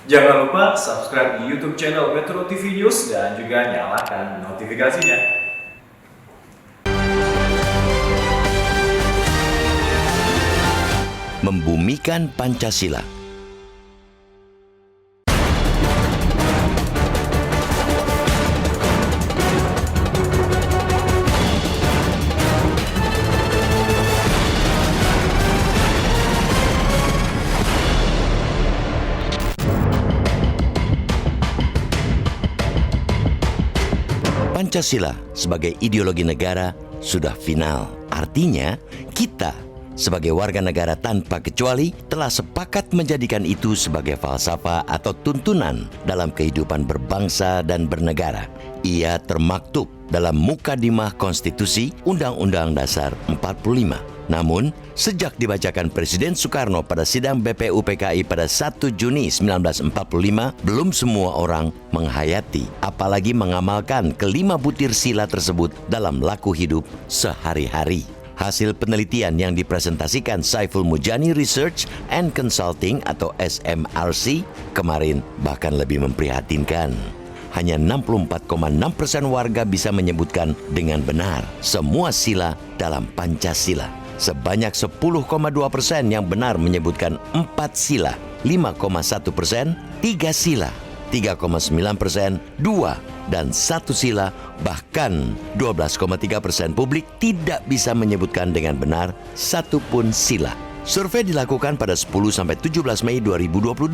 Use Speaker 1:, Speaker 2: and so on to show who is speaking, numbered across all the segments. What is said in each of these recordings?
Speaker 1: Jangan lupa subscribe di YouTube channel Metro TV News dan juga nyalakan notifikasinya.
Speaker 2: Membumikan Pancasila. Pancasila sebagai ideologi negara sudah final. Artinya, kita sebagai warga negara tanpa kecuali telah sepakat menjadikan itu sebagai falsafah atau tuntunan dalam kehidupan berbangsa dan bernegara. Ia termaktub dalam Mukadimah Konstitusi Undang-Undang Dasar 45. Namun, sejak dibacakan Presiden Soekarno pada sidang BPUPKI pada 1 Juni 1945, belum semua orang menghayati, apalagi mengamalkan kelima butir sila tersebut dalam laku hidup sehari-hari. Hasil penelitian yang dipresentasikan Saiful Mujani Research and Consulting atau SMRC kemarin bahkan lebih memprihatinkan. Hanya 64,6% warga bisa menyebutkan dengan benar semua sila dalam Pancasila. Sebanyak 10,2% yang benar menyebutkan 4 sila, 5,1%, 3 sila, 3,9%, 2 dan 1 sila, bahkan 12,3% publik tidak bisa menyebutkan dengan benar satu pun sila. Survei dilakukan pada 10-17 Mei 2022.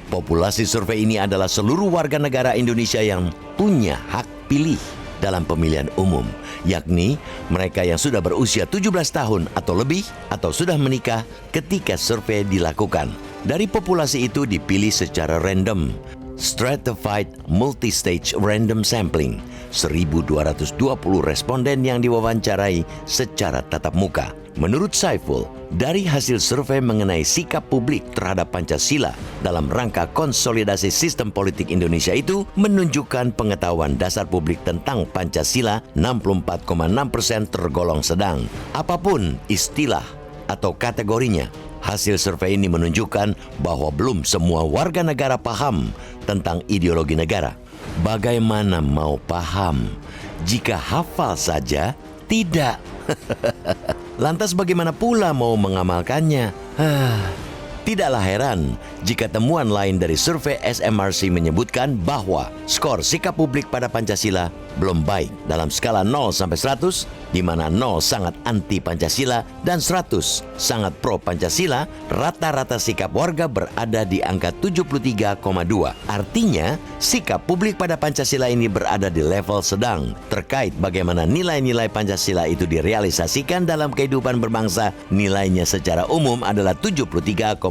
Speaker 2: Populasi survei ini adalah seluruh warga negara Indonesia yang punya hak pilih dalam pemilihan umum, yakni mereka yang sudah berusia 17 tahun atau lebih atau sudah menikah ketika survei dilakukan. Dari populasi itu dipilih secara random, stratified multi-stage random sampling, 1.220 responden yang diwawancarai secara tatap muka. Menurut Saiful, dari hasil survei mengenai sikap publik terhadap Pancasila dalam rangka konsolidasi sistem politik Indonesia itu menunjukkan pengetahuan dasar publik tentang Pancasila 64,6% tergolong sedang. Apapun istilah atau kategorinya, hasil survei ini menunjukkan bahwa belum semua warga negara paham tentang ideologi negara. Bagaimana mau paham jika hafal saja tidak? Lantas bagaimana pula mau mengamalkannya? Tidaklah heran jika temuan lain dari survei SMRC menyebutkan bahwa skor sikap publik pada Pancasila belum baik dalam skala 0 sampai 100, di mana 0 sangat anti Pancasila dan 100 sangat pro Pancasila. Rata-rata sikap warga berada di angka 73,2. Artinya, sikap publik pada Pancasila ini berada di level sedang. Terkait bagaimana nilai-nilai Pancasila itu direalisasikan dalam kehidupan berbangsa, nilainya secara umum adalah 73,7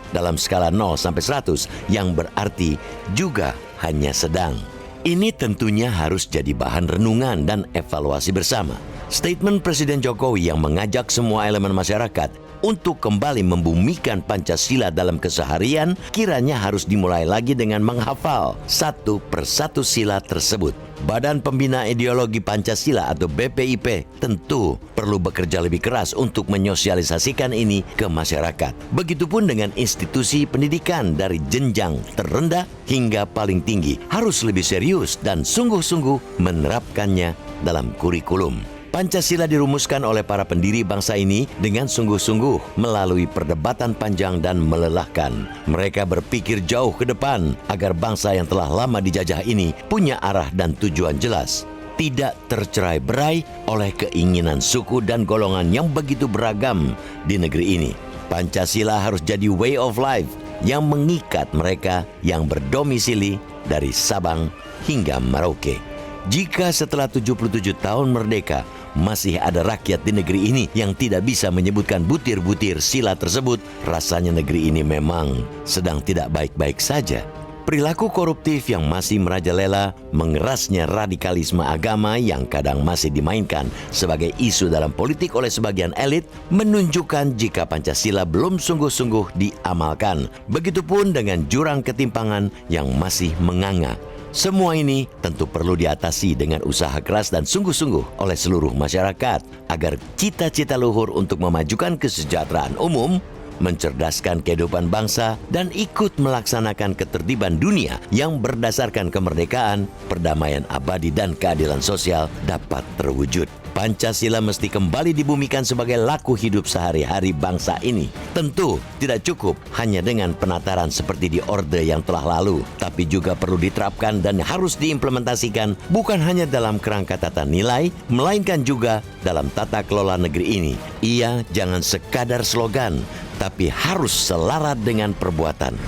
Speaker 2: dalam skala 0 sampai 100, yang berarti juga hanya sedang. Ini tentunya harus jadi bahan renungan dan evaluasi bersama. Statement Presiden Jokowi yang mengajak semua elemen masyarakat untuk kembali membumikan Pancasila dalam keseharian kiranya harus dimulai lagi dengan menghafal satu persatu sila tersebut. Badan Pembina Ideologi Pancasila atau BPIP tentu perlu bekerja lebih keras untuk menyosialisasikan ini ke masyarakat. Begitupun dengan institusi pendidikan dari jenjang terendah hingga paling tinggi harus lebih serius dan sungguh-sungguh menerapkannya dalam kurikulum. Pancasila dirumuskan oleh para pendiri bangsa ini dengan sungguh-sungguh melalui perdebatan panjang dan melelahkan. Mereka berpikir jauh ke depan agar bangsa yang telah lama dijajah ini punya arah dan tujuan jelas, tidak tercerai-berai oleh keinginan suku dan golongan yang begitu beragam di negeri ini. Pancasila harus jadi way of life yang mengikat mereka yang berdomisili dari Sabang hingga Merauke. Jika setelah 77 tahun merdeka masih ada rakyat di negeri ini yang tidak bisa menyebutkan butir-butir sila tersebut, rasanya negeri ini memang sedang tidak baik-baik saja. Perilaku koruptif yang masih merajalela, mengerasnya radikalisme agama yang kadang masih dimainkan sebagai isu dalam politik oleh sebagian elit, menunjukkan jika Pancasila belum sungguh-sungguh diamalkan. Begitupun dengan jurang ketimpangan yang masih menganga. Semua ini tentu perlu diatasi dengan usaha keras dan sungguh-sungguh oleh seluruh masyarakat agar cita-cita luhur untuk memajukan kesejahteraan umum mencerdaskan kehidupan bangsa, dan ikut melaksanakan ketertiban dunia yang berdasarkan kemerdekaan, perdamaian abadi, dan keadilan sosial dapat terwujud. Pancasila mesti kembali dibumikan sebagai laku hidup sehari-hari bangsa ini. Tentu tidak cukup hanya dengan penataran seperti di Orde yang telah lalu, tapi juga perlu diterapkan dan harus diimplementasikan bukan hanya dalam kerangka tata nilai, melainkan juga dalam tata kelola negeri ini. Ia jangan sekadar slogan, tapi harus selaras dengan perbuatan.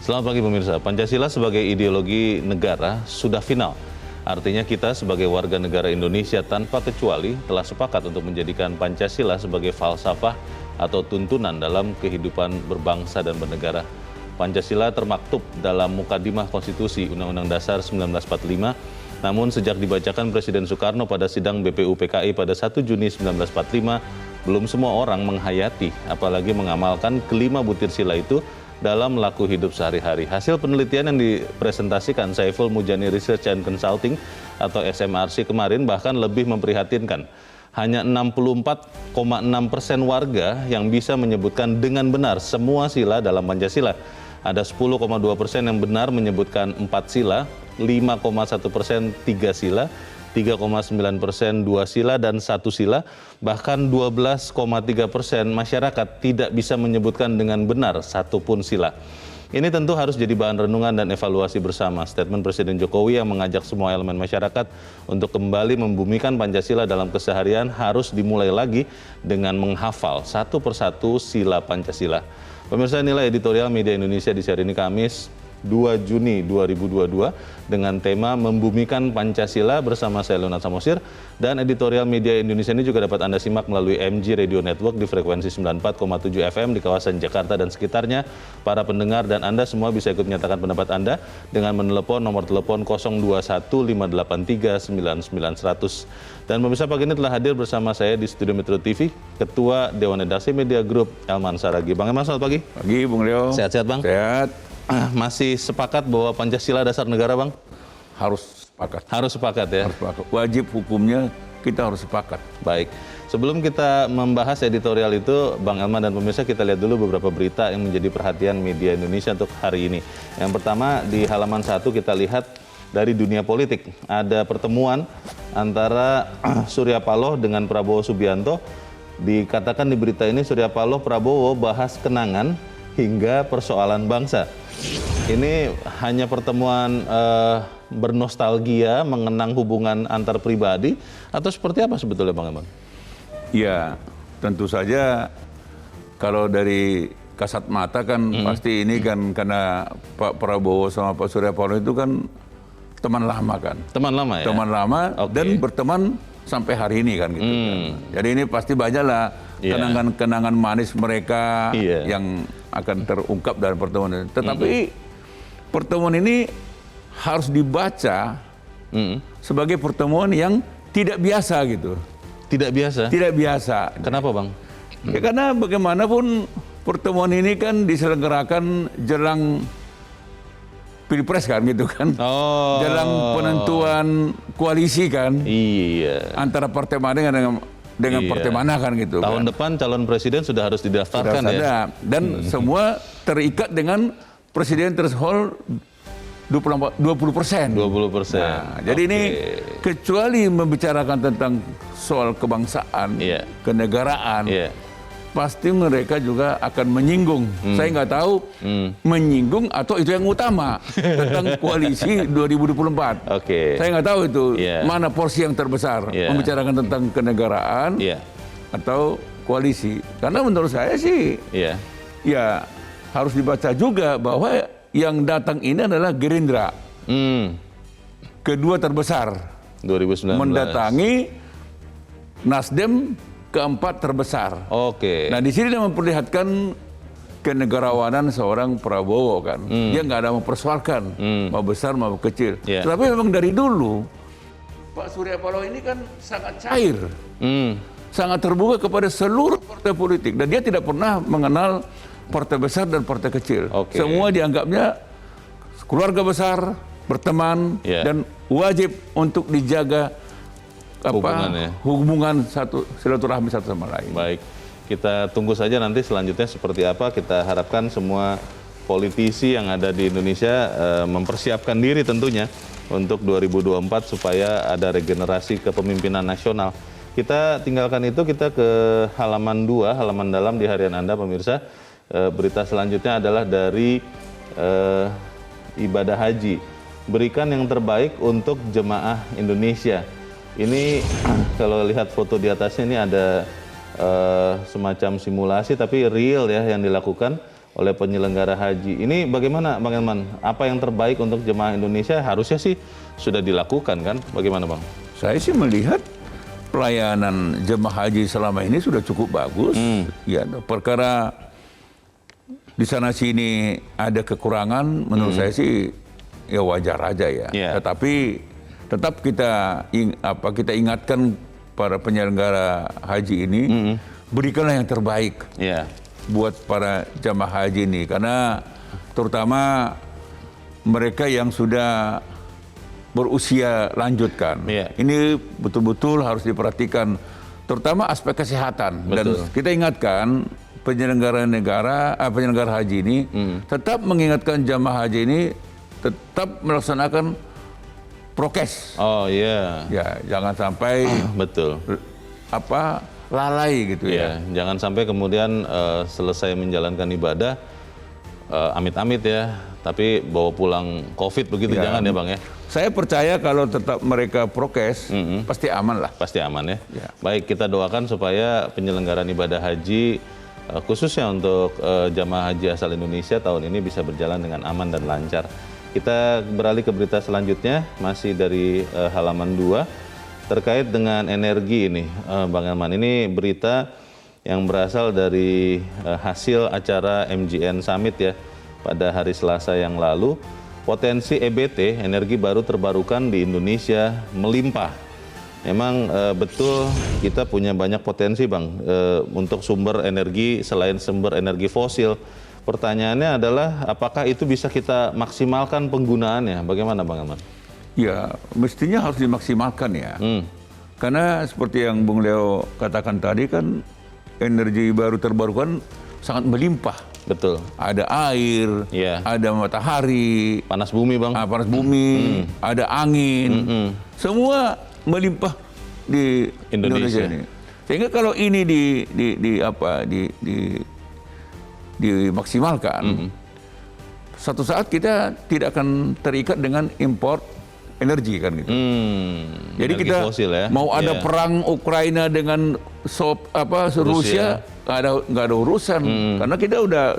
Speaker 3: Selamat pagi pemirsa, Pancasila sebagai ideologi negara sudah final. Artinya kita sebagai warga negara Indonesia tanpa kecuali telah sepakat untuk menjadikan Pancasila sebagai falsafah atau tuntunan dalam kehidupan berbangsa dan bernegara. Pancasila termaktub dalam Mukadimah Konstitusi Undang-Undang Dasar 1945, namun sejak dibacakan Presiden Soekarno pada sidang BPUPKI pada 1 Juni 1945, belum semua orang menghayati, apalagi mengamalkan kelima butir sila itu dalam laku hidup sehari-hari. Hasil penelitian yang dipresentasikan Saiful Mujani Research and Consulting atau SMRC kemarin bahkan lebih memprihatinkan. Hanya 64,6% warga yang bisa menyebutkan dengan benar semua sila dalam Pancasila. Ada 10,2% yang benar menyebutkan 4 sila, 5,1% 3 sila, 3,9% 2 sila dan 1 sila, bahkan 12,3% masyarakat tidak bisa menyebutkan dengan benar satupun sila. Ini tentu harus jadi bahan renungan dan evaluasi bersama. Statement Presiden Jokowi yang mengajak semua elemen masyarakat untuk kembali membumikan Pancasila dalam keseharian harus dimulai lagi dengan menghafal satu persatu sila Pancasila. Pemirsa, nilai editorial Media Indonesia di hari ini Kamis 2 Juni 2022 dengan tema Membumikan Pancasila bersama saya Leonard Samosir, dan editorial Media Indonesia ini juga dapat Anda simak melalui MG Radio Network di frekuensi 94,7 FM di kawasan Jakarta dan sekitarnya. Para pendengar dan Anda semua bisa ikut menyatakan pendapat Anda dengan menelepon nomor telepon 021-583-9900. Dan pemirsa, pagi ini telah hadir bersama saya di Studio Metro TV Ketua Dewan Redaksi Media Group Elman Saragih. Bang Elman, selamat pagi.
Speaker 4: Pagi Bung Leo.
Speaker 3: Sehat-sehat Bang?
Speaker 4: Sehat.
Speaker 3: Masih sepakat bahwa Pancasila dasar negara, Bang?
Speaker 4: Harus sepakat.
Speaker 3: Harus sepakat ya?
Speaker 4: Harus sepakat. Wajib hukumnya kita harus sepakat.
Speaker 3: Baik. Sebelum kita membahas editorial itu, Bang Elman dan pemirsa, kita lihat dulu beberapa berita yang menjadi perhatian media Indonesia untuk hari ini. Yang pertama, di halaman 1 kita lihat dari dunia politik. Ada pertemuan antara Surya Paloh dengan Prabowo Subianto. Dikatakan di berita ini Surya Paloh Prabowo bahas kenangan hingga persoalan bangsa. Ini hanya pertemuan bernostalgia, mengenang hubungan antar pribadi, atau seperti apa sebetulnya Bang Elman?
Speaker 4: Ya, tentu saja kalau dari kasat mata kan pasti ini kan karena Pak Prabowo sama Pak Surya Paloh itu kan teman lama kan.
Speaker 3: Teman lama ya?
Speaker 4: Teman lama dan berteman sampai hari ini kan gitu kan. Jadi ini pasti banyaklah kenangan-kenangan manis mereka yang akan terungkap dalam pertemuan ini. Tetapi pertemuan ini harus dibaca sebagai pertemuan yang tidak biasa gitu.
Speaker 3: Tidak biasa? Tidak biasa. Kenapa Bang?
Speaker 4: Ya karena bagaimanapun pertemuan ini kan diselenggarakan jelang Pilpres kan gitu kan. Jelang penentuan koalisi kan.
Speaker 3: Iya.
Speaker 4: Antara partai mana dengan partai mana kan gitu.
Speaker 3: Tahun
Speaker 4: kan.
Speaker 3: depan calon presiden sudah harus didaftarkan ya.
Speaker 4: Dan semua terikat dengan presiden threshold 20%.
Speaker 3: 20%.
Speaker 4: Nah, jadi ini kecuali membicarakan tentang soal kebangsaan, kenegaraan, pasti mereka juga akan menyinggung. Saya nggak tahu menyinggung atau itu yang utama tentang koalisi 2024. Saya nggak tahu itu mana porsi yang terbesar membicarakan tentang kenegaraan atau koalisi. Karena menurut saya sih, ya harus dibaca juga bahwa yang datang ini adalah Gerindra, kedua terbesar, 2019 mendatangi Nasdem, keempat terbesar. Nah di sini dia memperlihatkan kenegarawanan seorang Prabowo kan. Dia nggak ada mempersoalkan mau besar mau kecil. Tapi memang dari dulu Pak Surya Paloh ini kan sangat cair, sangat terbuka kepada seluruh partai politik dan dia tidak pernah mengenal partai besar dan partai kecil. Semua dianggapnya keluarga besar, berteman dan wajib untuk dijaga hubungan satu silaturahmi satu sama lain.
Speaker 3: Baik, kita tunggu saja nanti selanjutnya seperti apa. Kita harapkan semua politisi yang ada di Indonesia mempersiapkan diri tentunya untuk 2024 supaya ada regenerasi kepemimpinan nasional. Kita tinggalkan itu, kita ke halaman 2, halaman dalam di harian Anda pemirsa. Berita selanjutnya adalah dari ibadah haji. Berikan yang terbaik untuk jemaah Indonesia. Ini kalau lihat foto di atasnya ini ada semacam simulasi tapi real ya yang dilakukan oleh penyelenggara haji. Ini bagaimana Bang Elman? Apa yang terbaik untuk jemaah Indonesia? Harusnya sih sudah dilakukan kan? Bagaimana Bang?
Speaker 4: Saya sih melihat pelayanan jemaah haji selama ini sudah cukup bagus. Ya, perkara di sana sini ada kekurangan, menurut saya sih ya wajar aja ya. Tetapi tetap kita ingatkan para penyelenggara haji ini, berikanlah yang terbaik buat para jemaah haji ini, karena terutama mereka yang sudah berusia lanjutkan. Ini betul-betul harus diperhatikan, terutama aspek kesehatan. Dan kita ingatkan penyelenggara haji ini tetap mengingatkan jamaah haji ini tetap melaksanakan prokes. Ya, jangan sampai lalai gitu ya.
Speaker 3: Jangan sampai kemudian selesai menjalankan ibadah amit-amit ya, tapi bawa pulang COVID begitu, jangan ya Bang ya.
Speaker 4: Saya percaya kalau tetap mereka prokes, pasti aman lah.
Speaker 3: Pasti aman ya. Baik, kita doakan supaya penyelenggaraan ibadah haji, khususnya untuk jamaah haji asal Indonesia tahun ini bisa berjalan dengan aman dan lancar. Kita beralih ke berita selanjutnya, masih dari halaman 2, terkait dengan energi ini, Bang Elman. Ini berita yang berasal dari hasil acara MGN Summit ya, pada hari Selasa yang lalu. Potensi EBT, energi baru terbarukan di Indonesia, melimpah. Memang betul kita punya banyak potensi Bang untuk sumber energi selain sumber energi fosil. Pertanyaannya adalah apakah itu bisa kita maksimalkan penggunaannya? Bagaimana Bang Elman?
Speaker 4: Ya, mestinya harus dimaksimalkan ya. Karena seperti yang Bung Leo katakan tadi kan, energi baru terbarukan sangat melimpah.
Speaker 3: Betul.
Speaker 4: Ada air, ada matahari,
Speaker 3: panas bumi Bang.
Speaker 4: Panas bumi, ada angin, semua melimpah di Indonesia ini. Sehingga kalau ini dimaksimalkan, satu saat kita tidak akan terikat dengan import energi kan gitu. Jadi
Speaker 3: energi
Speaker 4: kita
Speaker 3: fosil, ya?
Speaker 4: Mau ada perang Ukraina dengan Rusia, nggak ada urusan, karena kita udah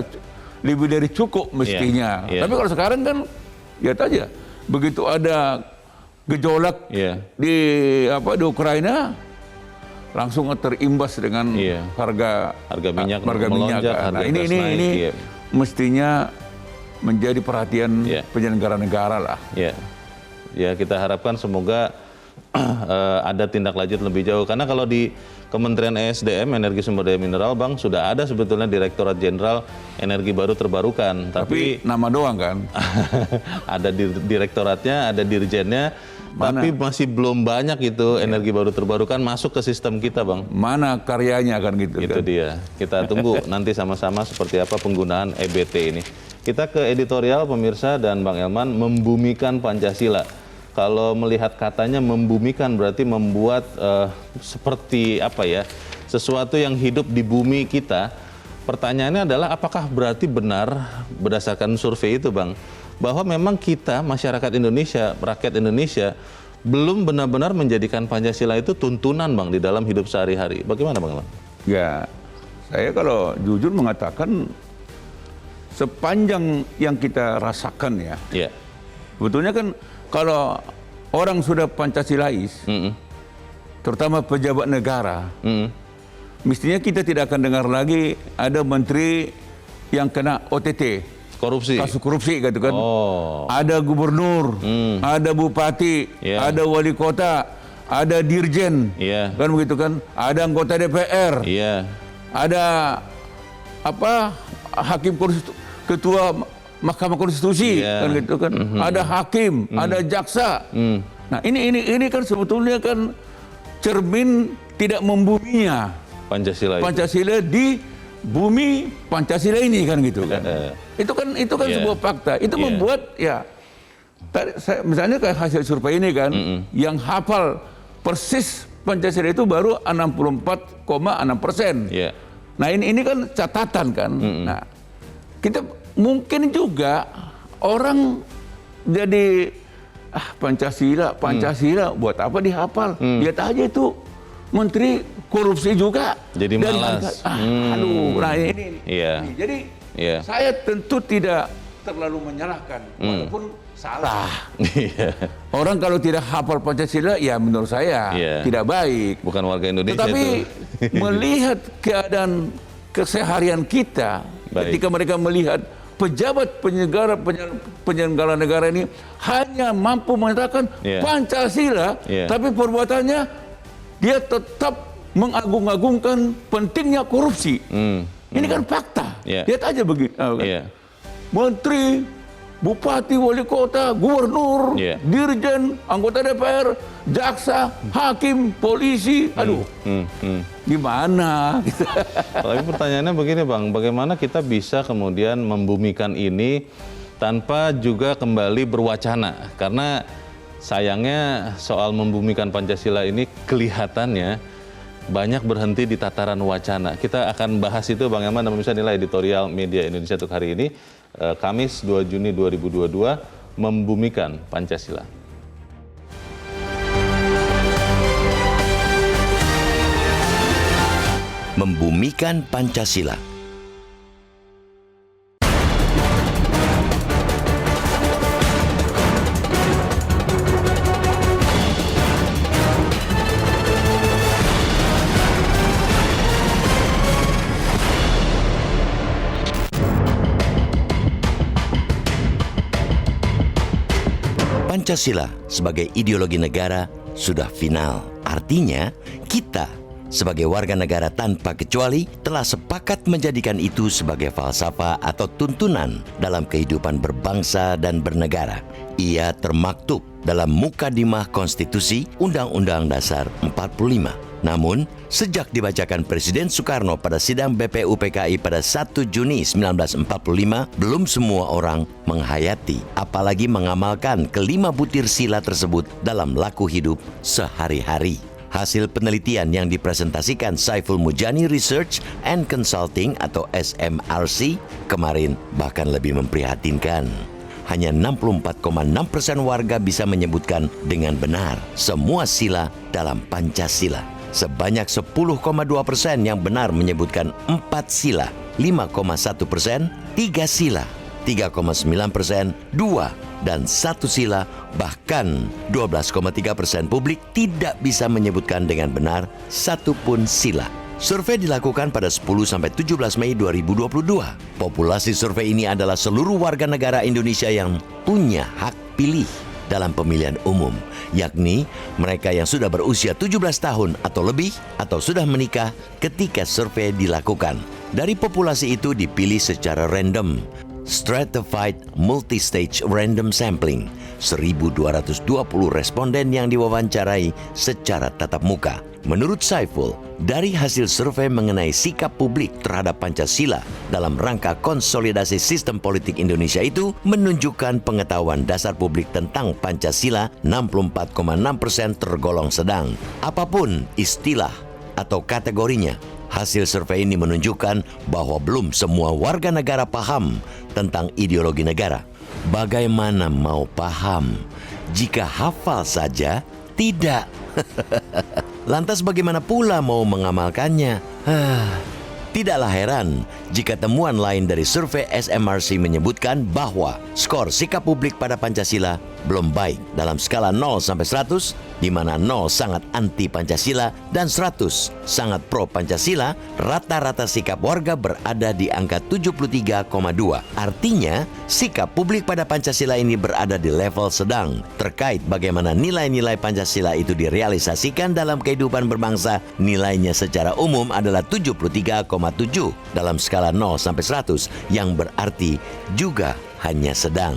Speaker 4: lebih dari cukup mestinya. Tapi kalau sekarang kan lihat aja, begitu ada gejolak di Ukraina, langsung terimbas dengan harga minyak
Speaker 3: melonjak,
Speaker 4: Nah, ini mestinya menjadi perhatian penyelenggara negara lah.
Speaker 3: Ya, kita harapkan semoga ada tindak lanjut lebih jauh, karena kalau di Kementerian ESDM, Energi Sumber Daya Mineral, Bang, sudah ada sebetulnya Direktorat Jenderal Energi Baru Terbarukan. Tapi
Speaker 4: nama doang kan?
Speaker 3: Ada direktoratnya, ada dirjennya, tapi masih belum banyak itu energi baru terbarukan masuk ke sistem kita, Bang.
Speaker 4: Mana karyanya kan gitu.
Speaker 3: Itu dia. Kita tunggu nanti sama-sama seperti apa penggunaan EBT ini. Kita ke editorial pemirsa, dan Bang Elman, membumikan Pancasila. Kalau melihat katanya membumikan berarti membuat seperti apa ya, sesuatu yang hidup di bumi kita. Pertanyaannya adalah apakah berarti benar berdasarkan survei itu, Bang, bahwa memang kita masyarakat Indonesia, rakyat Indonesia belum benar-benar menjadikan Pancasila itu tuntunan, Bang, di dalam hidup sehari-hari. Bagaimana, Bang?
Speaker 4: Ya, saya kalau jujur mengatakan sepanjang yang kita rasakan ya. Sebetulnya kan kalau orang sudah Pancasilais, terutama pejabat negara, mestinya kita tidak akan dengar lagi ada menteri yang kena OTT, kasus korupsi gitu kan. Ada gubernur, ada bupati, ada wali kota, ada dirjen, kan begitu kan, ada anggota DPR, ada hakim ketua Mahkamah Konstitusi, kan gitu kan, ada hakim, ada jaksa. Nah ini kan sebetulnya kan cermin tidak membuminya Pancasila di bumi Pancasila ini, kan gitu kan. Itu kan sebuah fakta. Itu membuat misalnya kayak hasil survei ini kan, yang hafal persis Pancasila itu baru 64,6%. Nah ini kan catatan kan. Nah kita mungkin juga orang jadi Pancasila buat apa dihafal? Lihat aja itu menteri korupsi juga.
Speaker 3: Jadi malas.
Speaker 4: Nah ini. Jadi saya tentu tidak terlalu menyalahkan, walaupun salah. Orang kalau tidak hafal Pancasila, ya menurut saya tidak baik.
Speaker 3: Bukan warga Indonesia.
Speaker 4: Tetapi melihat keadaan keseharian kita, ketika mereka melihat pejabat penyelenggara negara ini hanya mampu menyatakan Pancasila, tapi perbuatannya dia tetap mengagung-agungkan pentingnya korupsi. Ini kan fakta. Lihat aja begitu. Menteri, bupati, wali kota, gubernur, dirjen, anggota DPR, jaksa, hakim, polisi. Gimana?
Speaker 3: Tapi pertanyaannya begini Bang, bagaimana kita bisa kemudian membumikan ini tanpa juga kembali berwacana? Karena sayangnya soal membumikan Pancasila ini kelihatannya banyak berhenti di tataran wacana. Kita akan bahas itu Bang Eman dan pemirsa, nilai editorial Media Indonesia untuk hari ini, Kamis 2 Juni 2022, membumikan Pancasila.
Speaker 2: Membumikan Pancasila. Pancasila sebagai ideologi negara sudah final. Artinya, kita sebagai warga negara tanpa kecuali telah sepakat menjadikan itu sebagai falsafah atau tuntunan dalam kehidupan berbangsa dan bernegara. Ia termaktub dalam Mukadimah Konstitusi Undang-Undang Dasar 45. Namun, sejak dibacakan Presiden Soekarno pada sidang BPUPKI pada 1 Juni 1945, belum semua orang menghayati, apalagi mengamalkan kelima butir sila tersebut dalam laku hidup sehari-hari. Hasil penelitian yang dipresentasikan Saiful Mujani Research and Consulting atau SMRC kemarin bahkan lebih memprihatinkan. Hanya 64,6% warga bisa menyebutkan dengan benar semua sila dalam Pancasila. Sebanyak 10,2% yang benar menyebutkan 4 sila, 5,1%, 3 sila, 3,9%, 2 dan 1 sila, bahkan 12,3% publik tidak bisa menyebutkan dengan benar satu pun sila. Survei dilakukan pada 10-17 Mei 2022. Populasi survei ini adalah seluruh warga negara Indonesia yang punya hak pilih dalam pemilihan umum, yakni mereka yang sudah berusia 17 tahun atau lebih atau sudah menikah ketika survei dilakukan. Dari populasi itu dipilih secara random, stratified multi-stage random sampling, 1.220 responden yang diwawancarai secara tatap muka. Menurut Saiful, dari hasil survei mengenai sikap publik terhadap Pancasila dalam rangka konsolidasi sistem politik Indonesia itu menunjukkan pengetahuan dasar publik tentang Pancasila 64,6% tergolong sedang. Apapun istilah atau kategorinya, hasil survei ini menunjukkan bahwa belum semua warga negara paham tentang ideologi negara. Bagaimana mau paham jika hafal saja tidak? Lantas bagaimana pula mau mengamalkannya? Tidaklah heran jika temuan lain dari survei SMRC menyebutkan bahwa skor sikap publik pada Pancasila belum baik dalam skala 0 sampai 100, di mana 0 sangat anti Pancasila dan 100 sangat pro Pancasila. Rata-rata sikap warga berada di angka 73,2. Artinya, sikap publik pada Pancasila ini berada di level sedang. Terkait bagaimana nilai-nilai Pancasila itu direalisasikan dalam kehidupan berbangsa, nilainya secara umum adalah 73,7 dalam skala 0 sampai 100, yang berarti juga hanya sedang.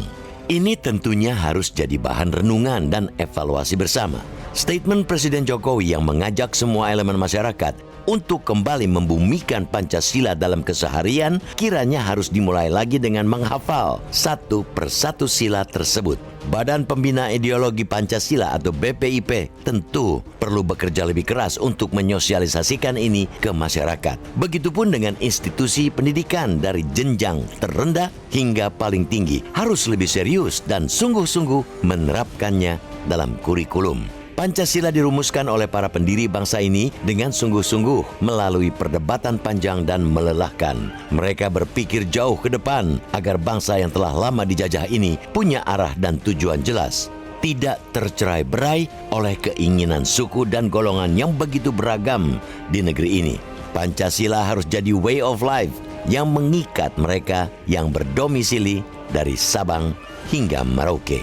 Speaker 2: Ini tentunya harus jadi bahan renungan dan evaluasi bersama. Statement Presiden Jokowi yang mengajak semua elemen masyarakat untuk kembali membumikan Pancasila dalam keseharian kiranya harus dimulai lagi dengan menghafal satu persatu sila tersebut. Badan Pembina Ideologi Pancasila atau BPIP tentu perlu bekerja lebih keras untuk menyosialisasikan ini ke masyarakat. Begitupun dengan institusi pendidikan dari jenjang terendah hingga paling tinggi harus lebih serius dan sungguh-sungguh menerapkannya dalam kurikulum. Pancasila dirumuskan oleh para pendiri bangsa ini dengan sungguh-sungguh melalui perdebatan panjang dan melelahkan. Mereka berpikir jauh ke depan agar bangsa yang telah lama dijajah ini punya arah dan tujuan jelas. Tidak tercerai-berai oleh keinginan suku dan golongan yang begitu beragam di negeri ini. Pancasila harus jadi way of life yang mengikat mereka yang berdomisili dari Sabang hingga Merauke.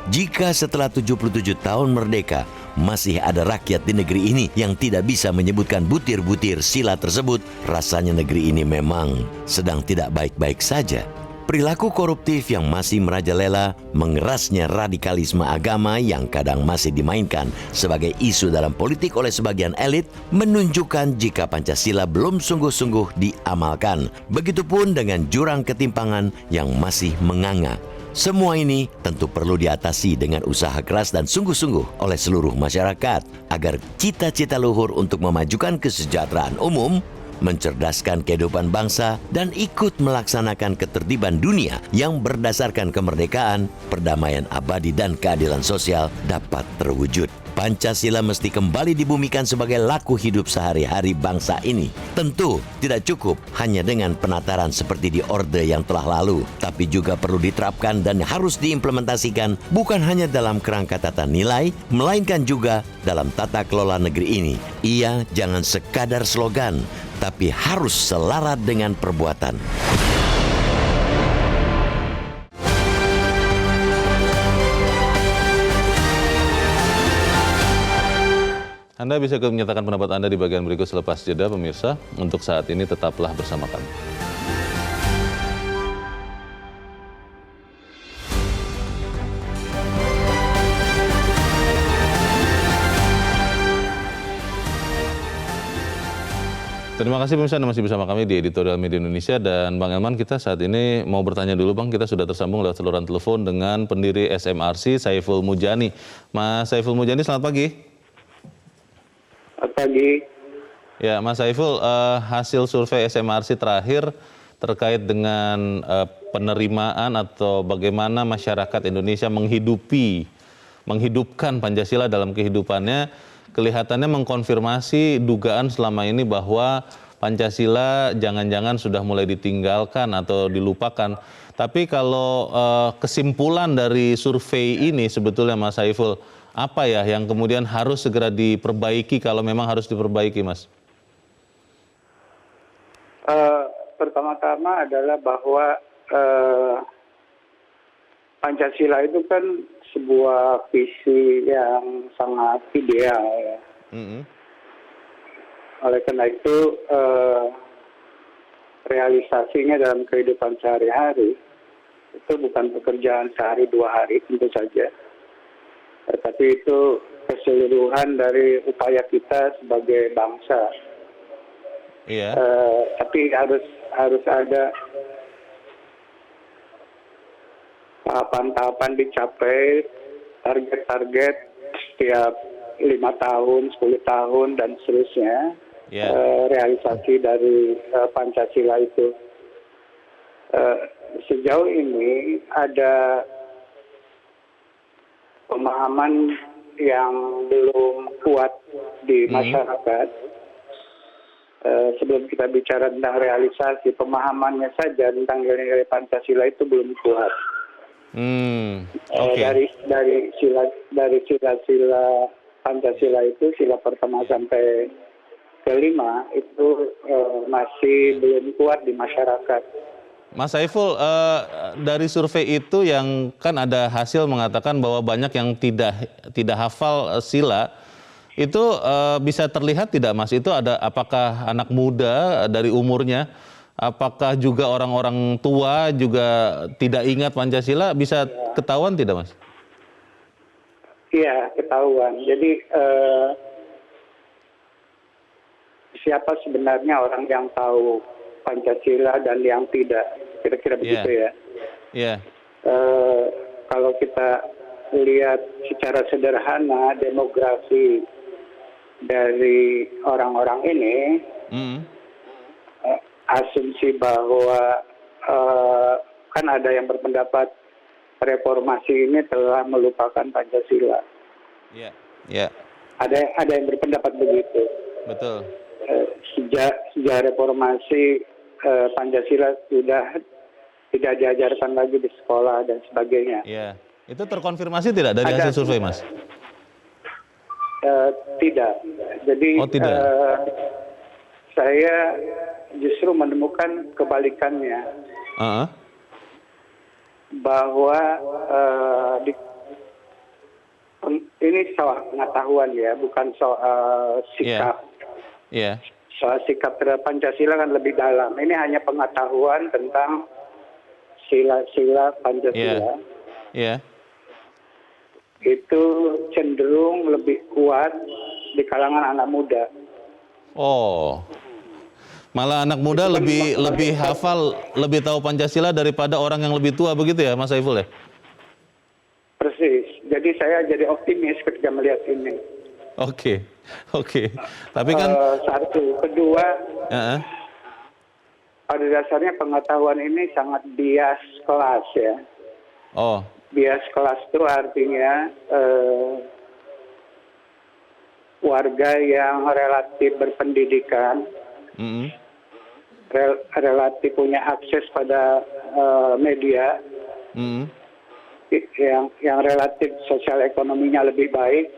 Speaker 2: Jika setelah 77 tahun merdeka, masih ada rakyat di negeri ini yang tidak bisa menyebutkan butir-butir sila tersebut, rasanya negeri ini memang sedang tidak baik-baik saja. Perilaku koruptif yang masih merajalela, mengerasnya radikalisme agama yang kadang masih dimainkan sebagai isu dalam politik oleh sebagian elit, menunjukkan jika Pancasila belum sungguh-sungguh diamalkan. Begitupun dengan jurang ketimpangan yang masih menganga. Semua ini tentu perlu diatasi dengan usaha keras dan sungguh-sungguh oleh seluruh masyarakat agar cita-cita luhur untuk memajukan kesejahteraan umum, mencerdaskan kehidupan bangsa, dan ikut melaksanakan ketertiban dunia yang berdasarkan kemerdekaan, perdamaian abadi, dan keadilan sosial dapat terwujud. Pancasila mesti kembali dibumikan sebagai laku hidup sehari-hari bangsa ini. Tentu tidak cukup hanya dengan penataran seperti di Orde yang telah lalu, tapi juga perlu diterapkan dan harus diimplementasikan bukan hanya dalam kerangka tata nilai, melainkan juga dalam tata kelola negeri ini. Ia jangan sekadar slogan, tapi harus selaras dengan perbuatan.
Speaker 3: Anda bisa menyatakan pendapat Anda di bagian berikut selepas jeda, pemirsa. Untuk saat ini tetaplah bersama kami. Terima kasih pemirsa, Anda masih bersama kami di Editorial Media Indonesia. Dan Bang Elman, kita saat ini mau bertanya dulu Bang, kita sudah tersambung lewat saluran telepon dengan pendiri SMRC, Saiful Mujani. Mas Saiful Mujani, selamat pagi.
Speaker 5: Selamat pagi.
Speaker 3: Ya, Mas Saiful, hasil survei SMRC terakhir terkait dengan penerimaan atau bagaimana masyarakat Indonesia menghidupkan Pancasila dalam kehidupannya, kelihatannya mengkonfirmasi dugaan selama ini bahwa Pancasila jangan-jangan sudah mulai ditinggalkan atau dilupakan. Tapi kalau kesimpulan dari survei ini sebetulnya Mas Saiful, apa ya yang kemudian harus segera diperbaiki kalau memang harus diperbaiki, Mas?
Speaker 5: Pertama-tama adalah bahwa Pancasila itu kan sebuah visi yang sangat ideal ya. Oleh karena itu realisasinya dalam kehidupan sehari-hari itu bukan pekerjaan sehari dua hari tentu saja. Tetapi itu keseluruhan dari upaya kita sebagai bangsa.
Speaker 3: Iya.
Speaker 5: Tapi harus ada tahapan-tahapan dicapai, target-target setiap 5 tahun, 10 tahun dan seterusnya. Realisasi dari Pancasila itu. Sejauh ini ada pemahaman yang belum kuat di masyarakat sebelum kita bicara tentang realisasi, pemahamannya saja tentang nilai-nilai Pancasila itu belum kuat. Dari sila-sila Pancasila itu, sila pertama sampai kelima itu masih belum kuat di masyarakat.
Speaker 3: Mas Saiful, dari survei itu yang kan ada hasil mengatakan bahwa banyak yang tidak hafal sila, itu bisa terlihat tidak, Mas? Itu apakah anak muda dari umurnya, apakah juga orang-orang tua juga tidak ingat Pancasila, bisa ketahuan tidak, Mas?
Speaker 5: Iya, ketahuan. Jadi siapa sebenarnya orang yang tahu Pancasila dan yang tidak, kira-kira begitu ya.
Speaker 3: Iya.
Speaker 5: Kalau kita lihat secara sederhana demografi dari orang-orang ini, asumsi bahwa kan ada yang berpendapat reformasi ini telah melupakan Pancasila.
Speaker 3: Iya. Iya.
Speaker 5: Ada yang berpendapat begitu.
Speaker 3: Betul.
Speaker 5: Sejak reformasi Pancasila sudah tidak diajarkan lagi di sekolah dan sebagainya.
Speaker 3: Iya. Itu terkonfirmasi tidak dari hasil survei, Mas?
Speaker 5: Tidak. Jadi
Speaker 3: tidak.
Speaker 5: Saya justru menemukan kebalikannya. Bahwa ini soal pengetahuan ya, bukan soal sikap.
Speaker 3: Iya.
Speaker 5: Soal sikap terhadap Pancasila kan lebih dalam. Ini hanya pengetahuan tentang sila-sila Pancasila.
Speaker 3: Iya.
Speaker 5: Itu cenderung lebih kuat di kalangan anak muda.
Speaker 3: Oh. Malah anak muda lebih hafal, lebih tahu Pancasila daripada orang yang lebih tua begitu ya, Mas Saiful ya?
Speaker 5: Persis. Jadi saya jadi optimis ketika melihat ini.
Speaker 3: Oke. Tapi kan
Speaker 5: satu, kedua, pada dasarnya pengetahuan ini sangat bias kelas ya.
Speaker 3: Oh.
Speaker 5: Bias kelas itu artinya warga yang relatif berpendidikan, relatif punya akses pada media, yang relatif sosial ekonominya lebih baik,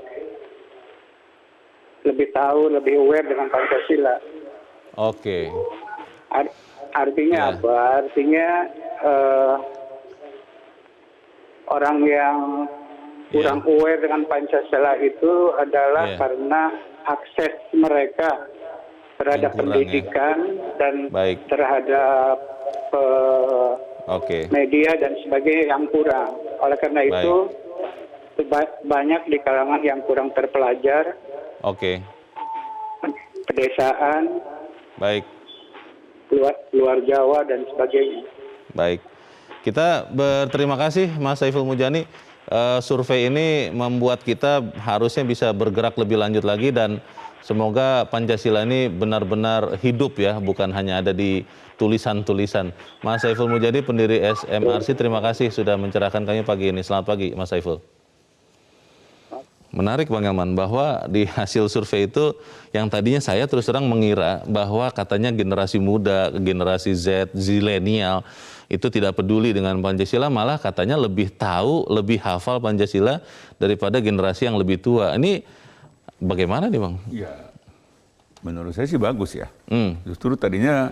Speaker 5: lebih tahu, lebih aware dengan Pancasila.
Speaker 3: Oke.
Speaker 5: Artinya apa? Artinya orang yang kurang aware dengan Pancasila itu adalah karena akses mereka terhadap pendidikan dan terhadap media dan sebagainya yang kurang. Oleh karena itu banyak di kalangan yang kurang terpelajar. Pedesaan.
Speaker 3: Baik.
Speaker 5: Luar Jawa dan sebagainya.
Speaker 3: Baik. Kita berterima kasih Mas Saiful Mujani. Survei ini membuat kita harusnya bisa bergerak lebih lanjut lagi dan semoga Pancasila ini benar-benar hidup ya, bukan hanya ada di tulisan-tulisan. Mas Saiful Mujani, pendiri SMRC, terima kasih sudah mencerahkan kami pagi ini. Selamat pagi, Mas Saiful. Menarik Bang Elman, bahwa di hasil survei itu yang tadinya saya terus terang mengira bahwa katanya generasi muda, generasi Z, zilenial itu tidak peduli dengan Pancasila, malah katanya lebih tahu, lebih hafal Pancasila daripada generasi yang lebih tua. Ini bagaimana nih Bang?
Speaker 4: Ya, menurut saya sih bagus ya. Justru tadinya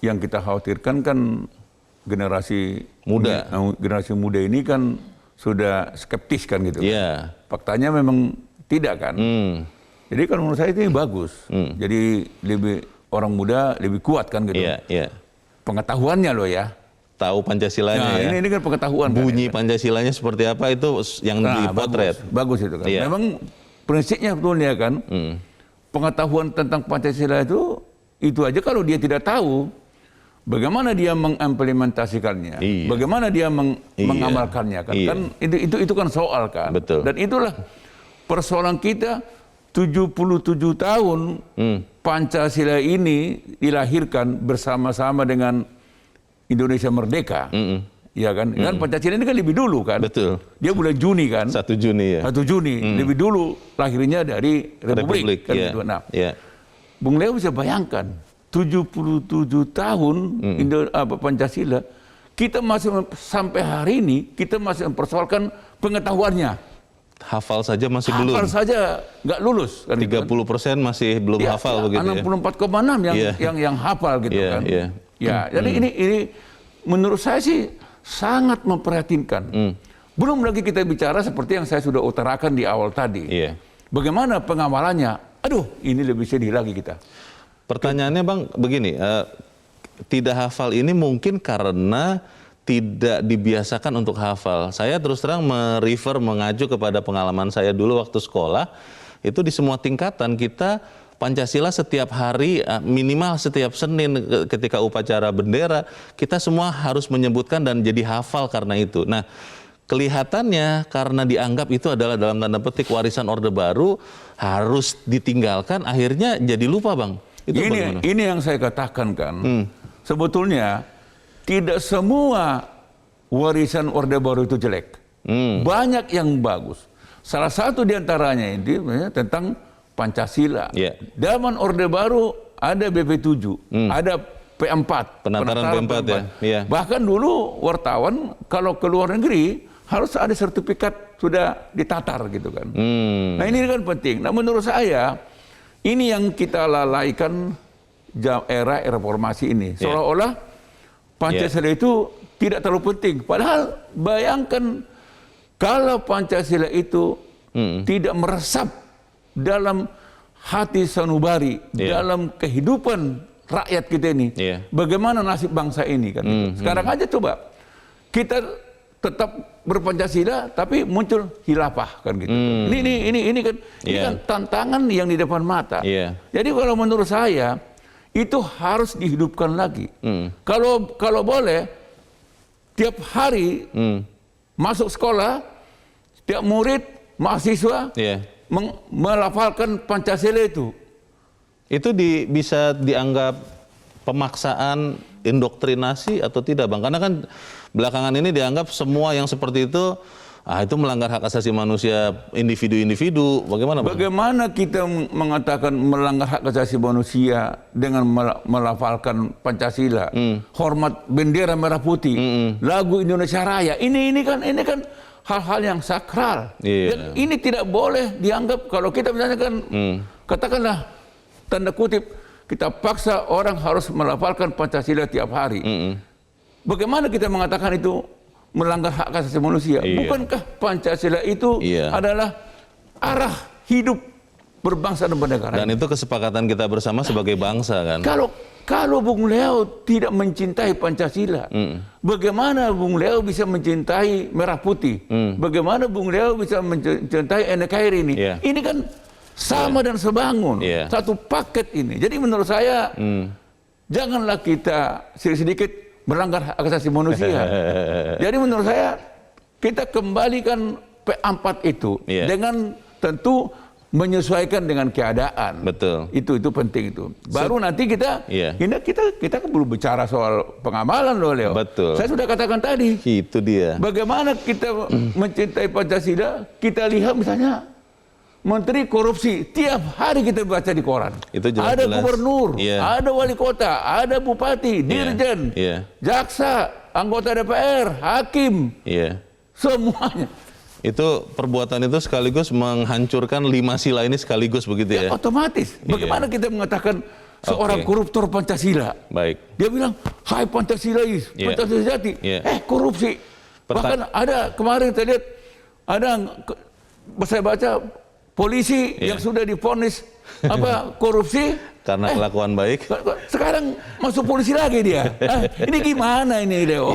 Speaker 4: yang kita khawatirkan kan generasi muda ini kan sudah skeptis kan gitu.
Speaker 3: Iya.
Speaker 4: Faktanya memang tidak kan. Jadi kalau menurut saya ini bagus. Jadi lebih orang muda lebih kuat kan gitu.
Speaker 3: Iya.
Speaker 4: Pengetahuannya loh ya.
Speaker 3: Tahu Pancasilanya ya.
Speaker 4: Ini kan pengetahuan.
Speaker 3: Bunyi
Speaker 4: kan,
Speaker 3: Pancasilanya seperti apa itu yang lebih potret.
Speaker 4: Bagus itu kan.
Speaker 3: Iya.
Speaker 4: Memang prinsipnya sebetulnya kan. Pengetahuan tentang Pancasila itu aja kalau dia tidak tahu. Bagaimana dia mengimplementasikannya, bagaimana dia mengamalkannya kan, kan itu kan soal kan.
Speaker 3: Betul.
Speaker 4: Dan itulah persoalan kita 77 tahun Pancasila ini dilahirkan bersama-sama dengan Indonesia merdeka. Ya kan? Kan Pancasila ini kan lebih dulu kan.
Speaker 3: Betul.
Speaker 4: Dia bulan Juni kan.
Speaker 3: 1 Juni ya.
Speaker 4: 1 Juni lebih dulu lahirnya dari Republik kan
Speaker 3: iya.
Speaker 4: gitu. Nah, Bung Leo bisa bayangkan 77 tahun Pancasila, kita masih sampai hari ini kita masih mempersoalkan pengetahuannya.
Speaker 3: Hafal saja masih belum.
Speaker 4: Hafal saja nggak lulus. Kan,
Speaker 3: 30% masih belum hafal begitu ya.
Speaker 4: 64,6 yang hafal gitu kan. Ya, jadi ini menurut saya sih sangat memprihatinkan. Belum lagi kita bicara seperti yang saya sudah utarakan di awal tadi. Bagaimana pengawalannya? Aduh, ini lebih sedih lagi kita.
Speaker 3: Pertanyaannya Bang, begini, tidak hafal ini mungkin karena tidak dibiasakan untuk hafal. Saya terus terang mengacu kepada pengalaman saya dulu waktu sekolah, itu di semua tingkatan kita Pancasila setiap hari, minimal setiap Senin ketika upacara bendera, kita semua harus menyebutkan dan jadi hafal karena itu. Nah, kelihatannya karena dianggap itu adalah dalam tanda petik warisan Orde Baru harus ditinggalkan, akhirnya jadi lupa Bang. Itu
Speaker 4: ini yang saya katakan kan, sebetulnya tidak semua warisan Orde Baru itu jelek. Banyak yang bagus. Salah satu diantaranya ini tentang Pancasila. Zaman Orde Baru ada BP7, ada P4.
Speaker 3: Penataran P4 ya.
Speaker 4: Bahkan dulu wartawan kalau ke luar negeri harus ada sertifikat sudah ditatar gitu kan. Nah ini kan penting. Nah menurut saya ini yang kita lalaikan era reformasi ini. Seolah-olah Pancasila itu tidak terlalu penting. Padahal bayangkan kalau Pancasila itu tidak meresap dalam hati sanubari, dalam kehidupan rakyat kita ini, bagaimana nasib bangsa ini kan? Sekarang aja coba kita tetap berpancasila, tapi muncul khilafah kan gitu. Ini kan tantangan yang di depan mata. Jadi kalau menurut saya itu harus dihidupkan lagi. Kalau boleh tiap hari masuk sekolah, tiap murid mahasiswa melafalkan Pancasila itu.
Speaker 3: Itu bisa dianggap pemaksaan indoktrinasi atau tidak Bang? Karena kan belakangan ini dianggap semua yang seperti itu melanggar hak asasi manusia individu-individu. Bagaimana Bang?
Speaker 4: Bagaimana kita mengatakan melanggar hak asasi manusia dengan melafalkan Pancasila, hormat bendera merah putih, lagu Indonesia Raya. Ini kan hal-hal yang sakral. Dan ini tidak boleh dianggap kalau kita misalnya kan katakanlah tanda kutip kita paksa orang harus melafalkan Pancasila tiap hari. Bagaimana kita mengatakan itu melanggar hak asasi manusia? Bukankah Pancasila itu adalah arah hidup berbangsa dan bernegara?
Speaker 3: Dan itu kesepakatan kita bersama sebagai bangsa kan?
Speaker 4: Kalau Bung Leo tidak mencintai Pancasila, bagaimana Bung Leo bisa mencintai merah putih? Bagaimana Bung Leo bisa mencintai NKRI ini? Ini kan sama dan sebangun, satu paket ini. Jadi menurut saya janganlah kita sedikit melanggar hak asasi manusia. Jadi menurut saya kita kembalikan P4 itu dengan tentu menyesuaikan dengan keadaan.
Speaker 3: Betul.
Speaker 4: Itu penting itu. Baru nanti kita belum bicara soal pengamalan loh Leo.
Speaker 3: Betul.
Speaker 4: Saya sudah katakan tadi.
Speaker 3: Itu dia.
Speaker 4: Bagaimana kita mencintai Pancasila? Kita lihat misalnya Menteri korupsi, tiap hari kita baca di koran.
Speaker 3: Itu jelas,
Speaker 4: ada gubernur, ada wali kota, ada bupati, dirjen, jaksa, anggota DPR, hakim, semuanya.
Speaker 3: Itu perbuatan itu sekaligus menghancurkan 5 sila ini sekaligus begitu ya?
Speaker 4: Otomatis. Bagaimana kita mengatakan seorang koruptor Pancasila?
Speaker 3: Baik.
Speaker 4: Dia bilang, hai Pancasilais, Pancasila sejati. Korupsi. Bahkan ada kemarin saya lihat, saya baca polisi yang sudah divonis korupsi
Speaker 3: karena kelakuan baik.
Speaker 4: Sekarang masuk polisi lagi dia. Ini gimana ini Leo?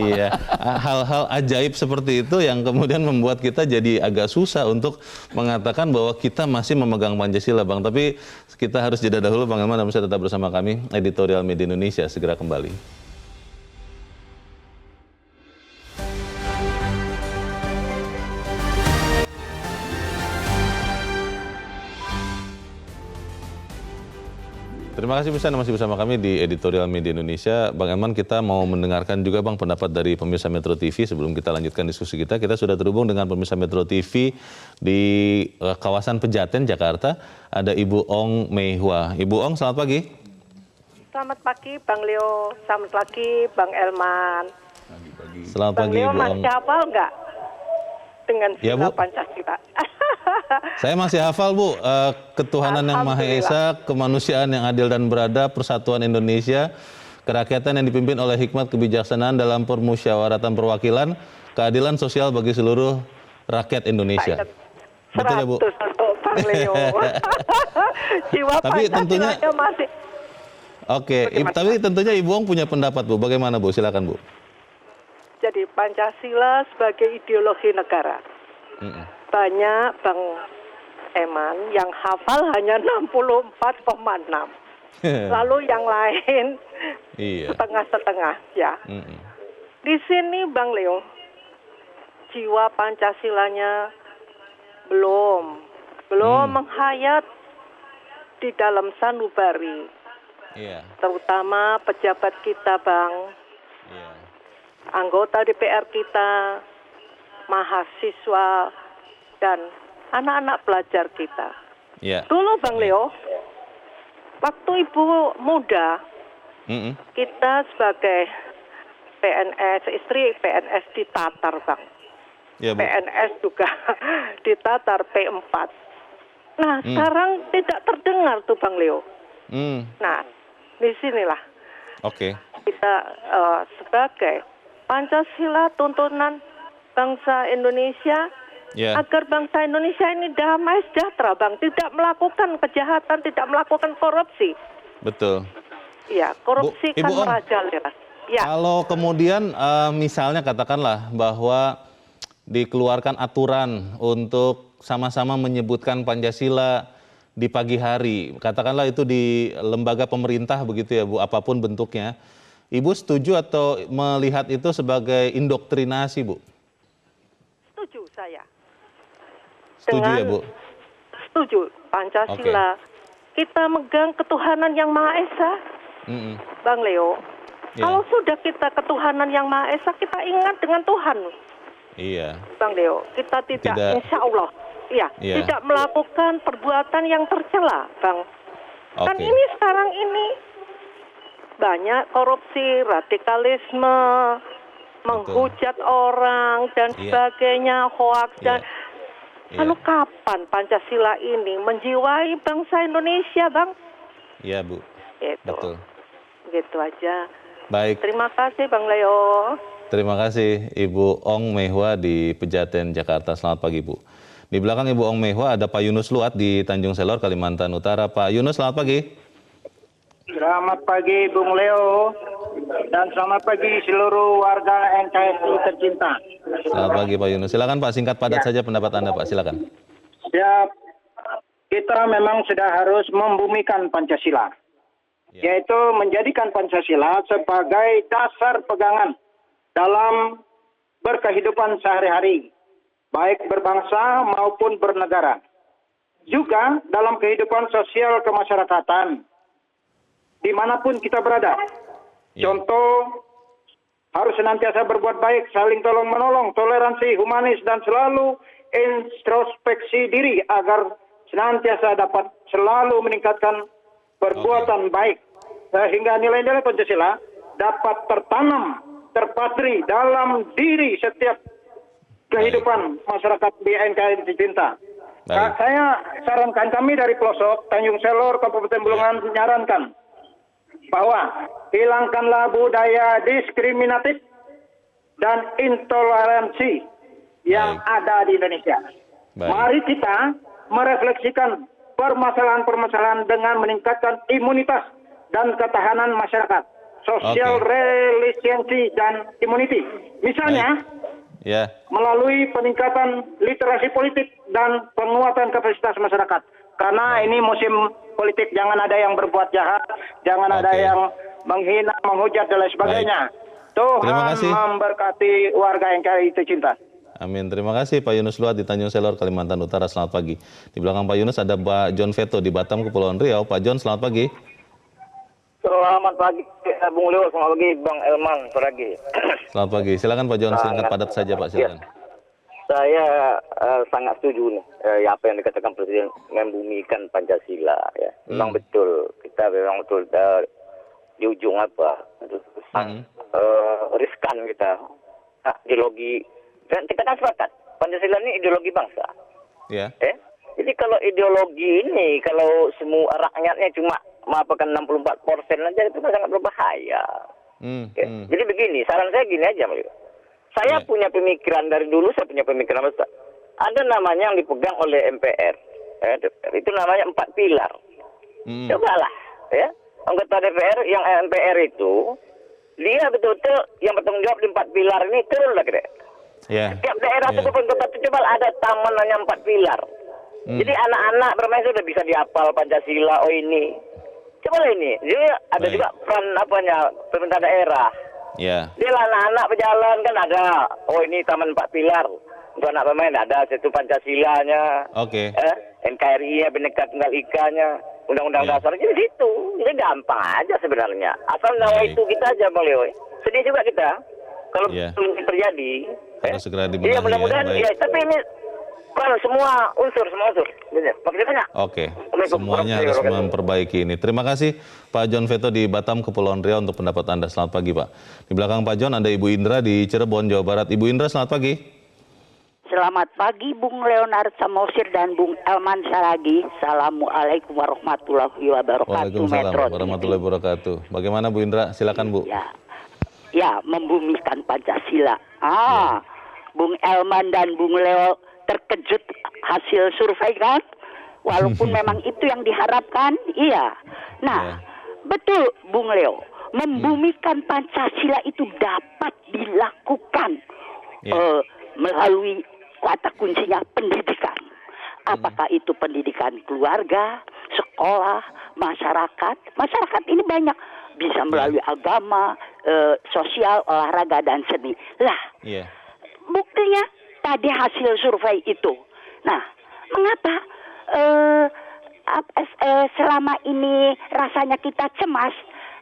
Speaker 3: Hal-hal ajaib seperti itu yang kemudian membuat kita jadi agak susah untuk mengatakan bahwa kita masih memegang Pancasila Bang. Tapi kita harus jeda dahulu Bang Elman, namun saya tetap bersama kami Editorial Media Indonesia segera kembali. Terima kasih Bisa masih bersama kami di Editorial Media Indonesia. Bang Eman, kita mau mendengarkan juga Bang pendapat dari pemirsa Metro TV sebelum kita lanjutkan diskusi kita. Kita sudah terhubung dengan pemirsa Metro TV di kawasan Pejaten, Jakarta. Ada Ibu Ong Mei Hua. Ibu Ong, selamat pagi.
Speaker 6: Selamat pagi Bang Leo, selamat pagi Bang Elman.
Speaker 3: Selamat
Speaker 6: Bang
Speaker 3: pagi
Speaker 6: Leo
Speaker 3: Ibu Ong.
Speaker 6: masih hafal nggak dengan
Speaker 3: Ya,
Speaker 6: sila
Speaker 3: Bu.
Speaker 6: Pancasila?
Speaker 3: Saya masih hafal Bu, ketuhanan yang Maha Esa, kemanusiaan yang adil dan beradab, persatuan Indonesia, kerakyatan yang dipimpin oleh hikmat kebijaksanaan dalam permusyawaratan perwakilan, keadilan sosial bagi seluruh rakyat Indonesia. Betul ya Bu?
Speaker 6: 100 Bang Leo. Jiwa
Speaker 3: Tapi tentunya-
Speaker 6: Pancasilanya masih.
Speaker 3: Oke, tapi tentunya Ibu Ong punya pendapat Bu, bagaimana Bu? Silakan Bu.
Speaker 6: Jadi Pancasila sebagai ideologi negara. Banyak Bang Eman yang hafal hanya 64,6. Lalu yang lain
Speaker 3: Iya.
Speaker 6: setengah-setengah ya. Di sini Bang Leo, jiwa Pancasilanya belum menghayat di dalam sanubari,
Speaker 3: Iya.
Speaker 6: terutama pejabat kita Bang,
Speaker 3: Iya.
Speaker 6: anggota DPR kita, mahasiswa, dan anak-anak pelajar kita.
Speaker 3: Iya.
Speaker 6: Dulu Bang Leo, waktu Ibu muda, kita sebagai PNS, istri PNS ditatar Bang.
Speaker 3: Iya, Bu.
Speaker 6: PNS juga ditatar P4. Nah, sekarang tidak terdengar tuh Bang Leo. Nah, disinilah
Speaker 3: Oke.
Speaker 6: kita sebagai Pancasila tuntunan bangsa Indonesia,
Speaker 3: Ya.
Speaker 6: agar bangsa Indonesia ini damai sejahtera Bang, tidak melakukan kejahatan, tidak melakukan korupsi.
Speaker 3: Betul.
Speaker 6: Ya, korupsi
Speaker 3: Ibu
Speaker 6: kan
Speaker 3: Ong.
Speaker 6: merajalela. Ya.
Speaker 3: Kalau kemudian misalnya katakanlah bahwa dikeluarkan aturan untuk sama-sama menyebutkan Pancasila di pagi hari, katakanlah itu di lembaga pemerintah begitu ya Bu, apapun bentuknya, Ibu setuju atau melihat itu sebagai indoktrinasi Bu?
Speaker 6: Setuju saya.
Speaker 3: Setuju ya
Speaker 6: Dengan-
Speaker 3: Bu?
Speaker 6: Setuju. Pancasila. Kita megang ketuhanan yang Maha Esa, Bang Leo.
Speaker 3: Ya.
Speaker 6: Kalau sudah kita ketuhanan yang Maha Esa, kita ingat dengan Tuhan,
Speaker 3: Iya.
Speaker 6: Bang Leo. Kita tidak,
Speaker 3: Tidak-
Speaker 6: insya Allah,
Speaker 3: Iya.
Speaker 6: tidak melakukan perbuatan yang tercela, Bang. Kan
Speaker 3: Oke.
Speaker 6: ini sekarang ini banyak korupsi, radikalisme, menghujat orang dan
Speaker 3: Iya.
Speaker 6: sebagainya, hoaks dan
Speaker 3: Iya.
Speaker 6: lalu kapan Pancasila ini menjiwai bangsa Indonesia, Bang?
Speaker 3: Iya Bu.
Speaker 6: Itu.
Speaker 3: Betul.
Speaker 6: Gitu aja.
Speaker 3: Baik.
Speaker 6: Terima kasih Bang Leo.
Speaker 3: Terima kasih Ibu Ong Mei Hua di Pejaten, Jakarta. Selamat pagi Bu. Di belakang Ibu Ong Mei Hua ada Pak Yunus Luat di Tanjung Selor, Kalimantan Utara. Pak Yunus, selamat pagi.
Speaker 7: Selamat pagi Bung Leo dan selamat pagi seluruh warga NKRI tercinta.
Speaker 3: Selamat pagi Pak Yunus. Silakan Pak, singkat padat saja pendapat Anda Pak, silakan.
Speaker 7: Ya, kita memang sudah harus membumikan Pancasila, yaitu menjadikan Pancasila sebagai dasar pegangan dalam berkehidupan sehari-hari, baik berbangsa maupun bernegara. Juga dalam kehidupan sosial kemasyarakatan, dimanapun kita berada. Contoh, harus senantiasa berbuat baik, saling tolong-menolong, toleransi, humanis, dan selalu introspeksi diri agar senantiasa dapat selalu meningkatkan perbuatan baik. Sehingga nilai-nilai Pancasila dapat tertanam, terpatri dalam diri setiap kehidupan masyarakat di NKRI tercinta.
Speaker 3: Baik.
Speaker 7: Saya sarankan, kami dari pelosok Tanjung Selor, Kabupaten Bulungan menyarankan bahwa hilangkanlah budaya diskriminatif dan intoleransi yang ada di Indonesia.
Speaker 3: Baik.
Speaker 7: Mari kita merefleksikan permasalahan-permasalahan dengan meningkatkan imunitas dan ketahanan masyarakat, social
Speaker 3: Oke.
Speaker 7: resiliency dan immunity. Misalnya,
Speaker 3: Ya,
Speaker 7: melalui peningkatan literasi politik dan penguatan kapasitas masyarakat. Karena ini musim politik, jangan ada yang berbuat jahat, jangan ada
Speaker 3: Oke.
Speaker 7: yang menghina, menghujat dan lain sebagainya.
Speaker 3: Terima
Speaker 7: Tuhan
Speaker 3: kasih.
Speaker 7: memberkati warga NKRI tercinta.
Speaker 3: amin. Terima kasih Pak Yunus Luat di Tanjung Selor, Kalimantan Utara. Selamat pagi. Di belakang Pak Yunus ada Pak John Veto di Batam, Kepulauan Riau. Pak John, selamat pagi.
Speaker 8: Selamat pagi Bung Leo, selamat pagi Bang Elman, pagi.
Speaker 3: Selamat pagi, silakan Pak John, singkat padat saja Pak, silakan.
Speaker 8: Saya sangat setuju nih apa yang dikatakan Presiden membumikan Pancasila ya. Memang betul, kita memang betul di ujung riskan kita. Ideologi, dan kita kan sepakat Pancasila ini ideologi bangsa.
Speaker 3: Ya.
Speaker 8: Jadi kalau ideologi ini, kalau semua rakyatnya cuma mengapakan 64% aja, itu kan sangat berbahaya. Jadi begini, saran saya gini aja, saya punya pemikiran dari dulu, saya punya pemikiran besar. Ada namanya yang dipegang oleh MPR, itu namanya 4 pilar. Cobalah, ya, anggota DPR yang MPR itu, dia betul-betul yang bertanggung jawab di 4 pilar ini turun lah, kira. Setiap daerah itu coba ada taman hanya 4 pilar. Jadi anak-anak bermain sudah bisa dihafal Pancasila. Oh ini, coba ini. Jadi ada juga peran pemerintah daerah. Dia anak-anak berjalan kan ada. Oh ini taman 4 pilar. Untuk anak bermain ada situ Pancasilanya. NKRI-nya, Bhinneka Tunggal Ika-nya, Undang-Undang Dasar. Jadi situ. Ini gampang aja sebenarnya. Asal nawa itu kita aja Bang Leo. Sedih juga kita kalau ini terjadi.
Speaker 3: Harus segera dibenahi.
Speaker 8: Mudah-mudahan tapi ini kalau semua unsur. Maksudnya
Speaker 3: semuanya harus memperbaiki ini. Terima kasih Pak John Veto di Batam, Kepulauan Riau untuk pendapat Anda. Selamat pagi Pak. Di belakang Pak John ada Ibu Indra di Cirebon, Jawa Barat. Ibu Indra, selamat pagi.
Speaker 9: Selamat pagi Bung Leonard Samosir dan Bung Elman Saragi. Assalamualaikum warahmatullahi wabarakatuh.
Speaker 3: Waalaikumsalam warahmatullahi wabarakatuh. Bagaimana Bu Indra? Silakan Bu.
Speaker 9: Ya, membumikan Pancasila. Bung Elman dan Bung Leo terkejut hasil survei kan? Walaupun memang itu yang diharapkan, iya. Nah, betul Bung Leo, membumikan Pancasila itu dapat dilakukan melalui kata kuncinya pendidikan. Apakah itu pendidikan keluarga, sekolah, masyarakat? Masyarakat ini banyak, bisa melalui agama, sosial, olahraga, dan seni. Buktinya tadi hasil survei itu. Nah, mengapa selama ini rasanya kita cemas?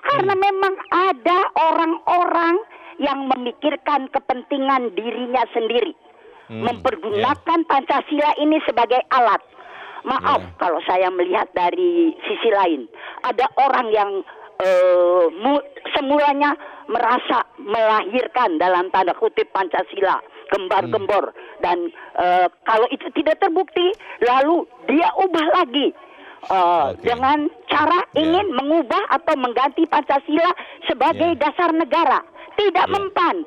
Speaker 9: Karena memang ada orang-orang yang memikirkan kepentingan dirinya sendiri. Mempergunakan Pancasila ini sebagai alat. Maaf kalau saya melihat dari sisi lain. Ada orang yang semulanya merasa melahirkan dalam tanda kutip Pancasila, gembar-gembor, dan kalau itu tidak terbukti, lalu dia ubah lagi dengan cara ingin mengubah atau mengganti Pancasila sebagai dasar negara. Tidak mempan.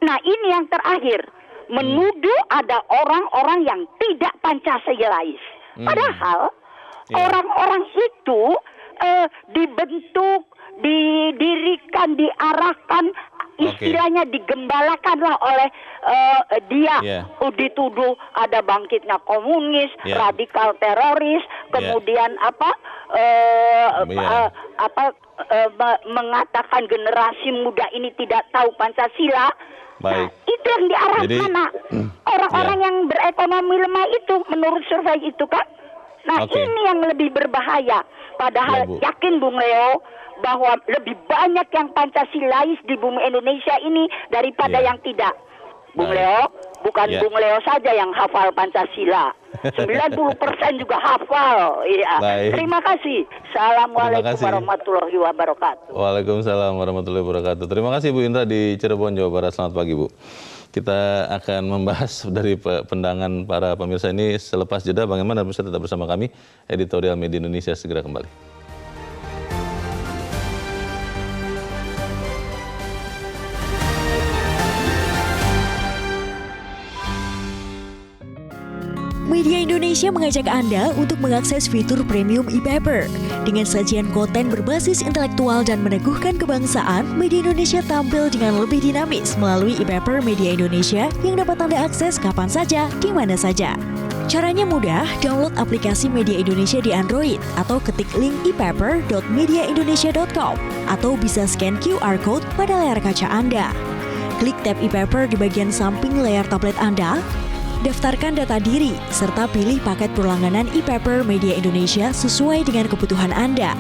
Speaker 9: Nah, ini yang terakhir, menuduh ada orang-orang yang tidak Pancasilais. Padahal orang-orang itu dibentuk, didirikan, diarahkan, istilahnya digembalakanlah oleh dia. Dituduh ada bangkitnya komunis, radikal teroris, kemudian mengatakan generasi muda ini tidak tahu Pancasila. Nah, itu yang diarahkan orang-orang yang berekonomi lemah itu menurut survei itu kan. Nah, ini yang lebih berbahaya. Padahal yakin Bung Leo bahwa lebih banyak yang Pancasilais di bumi Indonesia ini daripada yang tidak. Bung Leo, bukan Bung Leo saja yang hafal Pancasila. 90% juga hafal. Iya. Terima kasih. Assalamualaikum warahmatullahi wabarakatuh.
Speaker 3: Waalaikumsalam warahmatullahi wabarakatuh. Terima kasih Bu Indra di Cirebon, Jawa Barat. Selamat pagi Bu. Kita akan membahas dari pandangan para pemirsa ini selepas jeda. Bagaimana bisa tetap bersama kami. Editorial Media Indonesia segera kembali.
Speaker 10: Media Indonesia mengajak Anda untuk mengakses fitur premium e-paper. Dengan sajian konten berbasis intelektual dan meneguhkan kebangsaan, Media Indonesia tampil dengan lebih dinamis melalui e-paper Media Indonesia yang dapat Anda akses kapan saja, di mana saja. Caranya mudah, download aplikasi Media Indonesia di Android atau ketik link e-paper.mediaindonesia.com atau bisa scan QR Code pada layar kaca Anda. Klik tab e-paper di bagian samping layar tablet Anda, daftarkan data diri, serta pilih paket berlangganan e-paper Media Indonesia sesuai dengan kebutuhan Anda.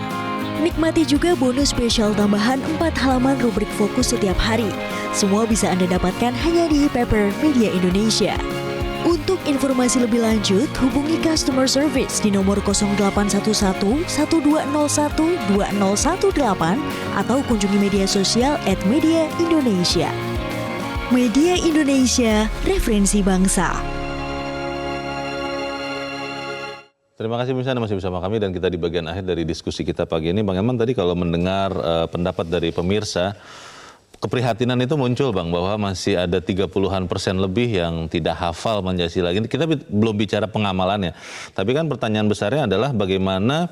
Speaker 10: Nikmati juga bonus spesial tambahan 4 halaman rubrik fokus setiap hari. Semua bisa Anda dapatkan hanya di e-paper Media Indonesia. Untuk informasi lebih lanjut, hubungi customer service di nomor 0811 1201 2018 atau kunjungi media sosial @Media Indonesia. Media Indonesia, referensi bangsa.
Speaker 3: Terima kasih pemirsa, Anda masih bersama kami dan kita di bagian akhir dari diskusi kita pagi ini. Bang Eman, tadi kalau mendengar pendapat dari pemirsa, keprihatinan itu muncul Bang, bahwa masih ada 30% lebih yang tidak hafal Pancasila. Kita belum bicara pengamalannya, tapi kan pertanyaan besarnya adalah bagaimana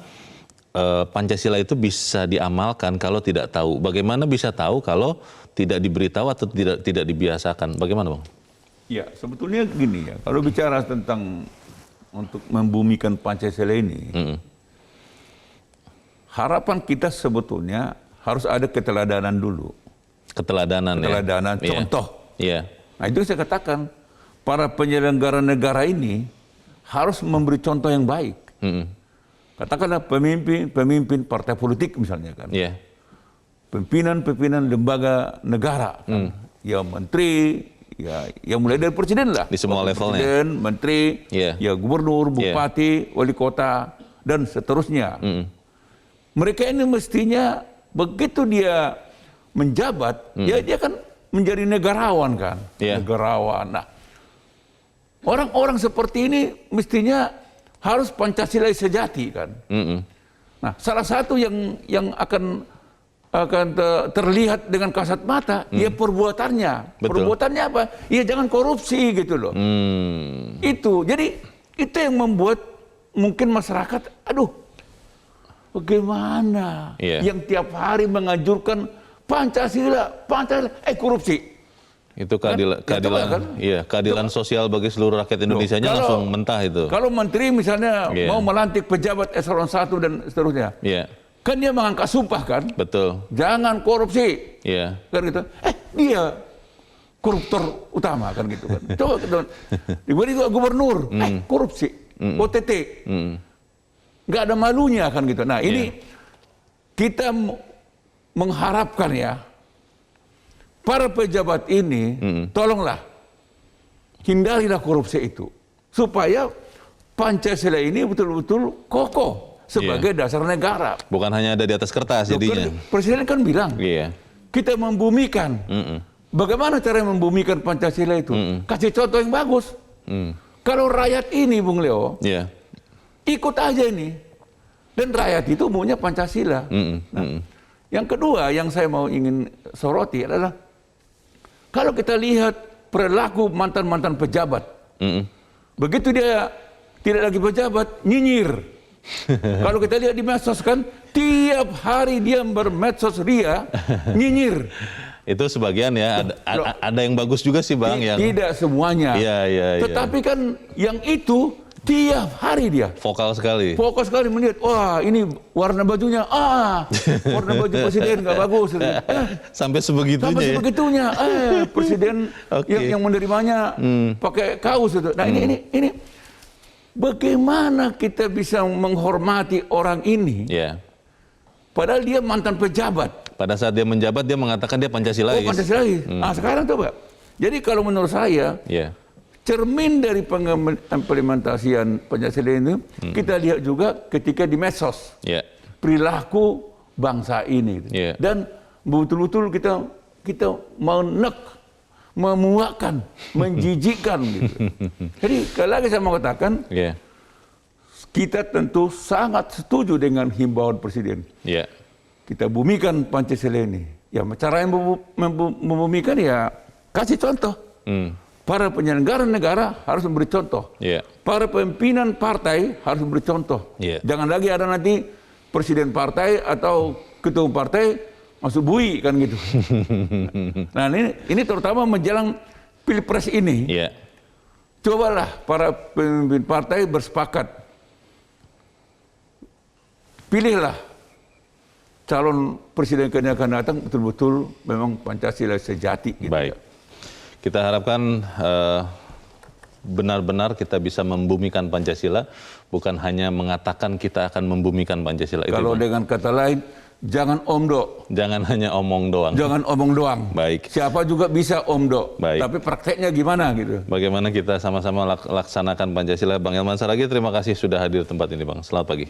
Speaker 3: Pancasila itu bisa diamalkan kalau tidak tahu. Bagaimana bisa tahu kalau tidak diberitahu atau tidak dibiasakan? Bagaimana Bang?
Speaker 4: Ya, sebetulnya gini ya, kalau bicara tentang untuk membumikan Pancasila ini, harapan kita sebetulnya harus ada keteladanan dulu. Keteladanan, contoh.
Speaker 3: Iya.
Speaker 4: Nah itu saya katakan, para penyelenggara negara ini harus memberi contoh yang baik. Katakanlah pemimpin partai politik misalnya kan.
Speaker 3: Iya.
Speaker 4: Pimpinan lembaga negara kan. Ya menteri, ya mulai dari presiden lah.
Speaker 3: Di semua levelnya.
Speaker 4: Presiden, menteri, ya gubernur, bupati, wali kota, dan seterusnya. Mereka ini mestinya begitu dia menjabat, ya dia kan menjadi negarawan kan. Negarawan. Nah, orang-orang seperti ini mestinya harus Pancasila sejati kan. Nah, salah satu yang akan terlihat dengan kasat mata, ya perbuatannya.
Speaker 3: Betul.
Speaker 4: Perbuatannya apa? Ya jangan korupsi gitu loh. Itu, jadi itu yang membuat mungkin masyarakat, aduh, bagaimana yang tiap hari menganjurkan Pancasila, korupsi.
Speaker 3: Itu keadilan sosial bagi seluruh rakyat Indonesia-nya langsung mentah itu.
Speaker 4: Kalau menteri misalnya mau melantik pejabat eselon 1 dan seterusnya. Kan dia mengangkat sumpah kan?
Speaker 3: Betul.
Speaker 4: Jangan korupsi. Kan gitu. Dia koruptor utama kan gitu kan. Coba tiba-tiba gubernur, korupsi, OTT. Nggak ada malunya kan gitu. Nah ini kita mengharapkan ya, para pejabat ini tolonglah hindarilah korupsi itu supaya Pancasila ini betul-betul kokoh sebagai dasar negara.
Speaker 3: Bukan hanya ada di atas kertas jadinya.
Speaker 4: Presiden kan bilang kita membumikan. Bagaimana cara membumikan Pancasila itu? Kasih contoh yang bagus. Kalau rakyat ini Bung Leo ikut aja ini, dan rakyat itu maunya Pancasila. Yang kedua yang saya ingin soroti adalah kalau kita lihat perilaku mantan-mantan pejabat, begitu dia tidak lagi pejabat, nyinyir. Kalau kita lihat di medsos kan, tiap hari dia bermedsos ria, nyinyir.
Speaker 3: Itu sebagian ya, ada yang bagus juga sih Bang.
Speaker 4: Tidak semuanya. Tetapi kan yang itu tiap hari dia
Speaker 3: vokal sekali
Speaker 4: melihat, wah ini warna bajunya, warna baju presiden nggak bagus.
Speaker 3: Sampai sebegitunya.
Speaker 4: Presiden yang menerimanya pakai kaos itu. Nah ini bagaimana kita bisa menghormati orang ini? Padahal dia mantan pejabat.
Speaker 3: Pada saat dia menjabat dia mengatakan dia Pancasilais.
Speaker 4: Pancasilais. Sekarang coba. Jadi kalau menurut saya, cermin dari pengimplementasian Pancasila ini kita lihat juga ketika di medsos. Perilaku bangsa ini. Dan betul-betul kita memuakkan, menjijikkan gitu. Jadi sekali lagi saya mau katakan, kita tentu sangat setuju dengan himbauan Presiden. Kita bumikan Pancasila ini. Ya cara yang membumikan ya kasih contoh. Para penyelenggara negara harus memberi contoh. Para pimpinan partai harus memberi contoh. Jangan lagi ada nanti presiden partai atau ketua partai masuk bui kan gitu. Nah ini terutama menjelang Pilpres ini. Cobalah para pemimpin partai bersepakat. Pilihlah calon presiden yang akan datang betul-betul memang Pancasila sejati. Gitu.
Speaker 3: Baik. Kita harapkan benar-benar kita bisa membumikan Pancasila, bukan hanya mengatakan kita akan membumikan Pancasila.
Speaker 4: Kalau dengan kata lain, jangan omdo.
Speaker 3: Jangan hanya omong doang.
Speaker 4: Jangan omong doang.
Speaker 3: Baik.
Speaker 4: Siapa juga bisa omdo.
Speaker 3: Baik.
Speaker 4: Tapi prakteknya gimana gitu.
Speaker 3: Bagaimana kita sama-sama laksanakan Pancasila. Bang Elman Saragih, terima kasih sudah hadir di tempat ini, Bang. Selamat pagi.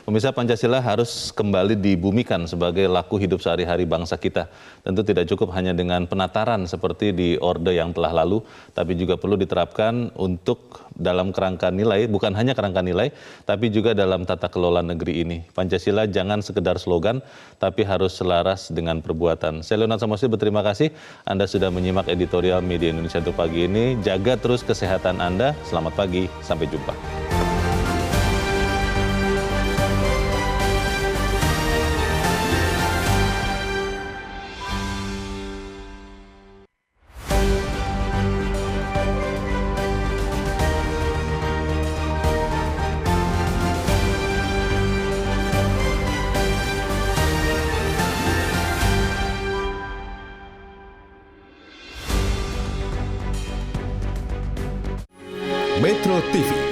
Speaker 3: Pemirsa, Pancasila harus kembali dibumikan sebagai laku hidup sehari-hari bangsa kita. Tentu tidak cukup hanya dengan penataran seperti di Orde yang telah lalu, tapi juga perlu diterapkan untuk dalam kerangka nilai, bukan hanya kerangka nilai, tapi juga dalam tata kelola negeri ini. Pancasila jangan sekedar slogan, tapi harus selaras dengan perbuatan. Saya Leonard Samosir berterima kasih Anda sudah menyimak editorial Media Indonesia untuk pagi ini. Jaga terus kesehatan Anda. Selamat pagi, sampai jumpa.
Speaker 11: Metro TV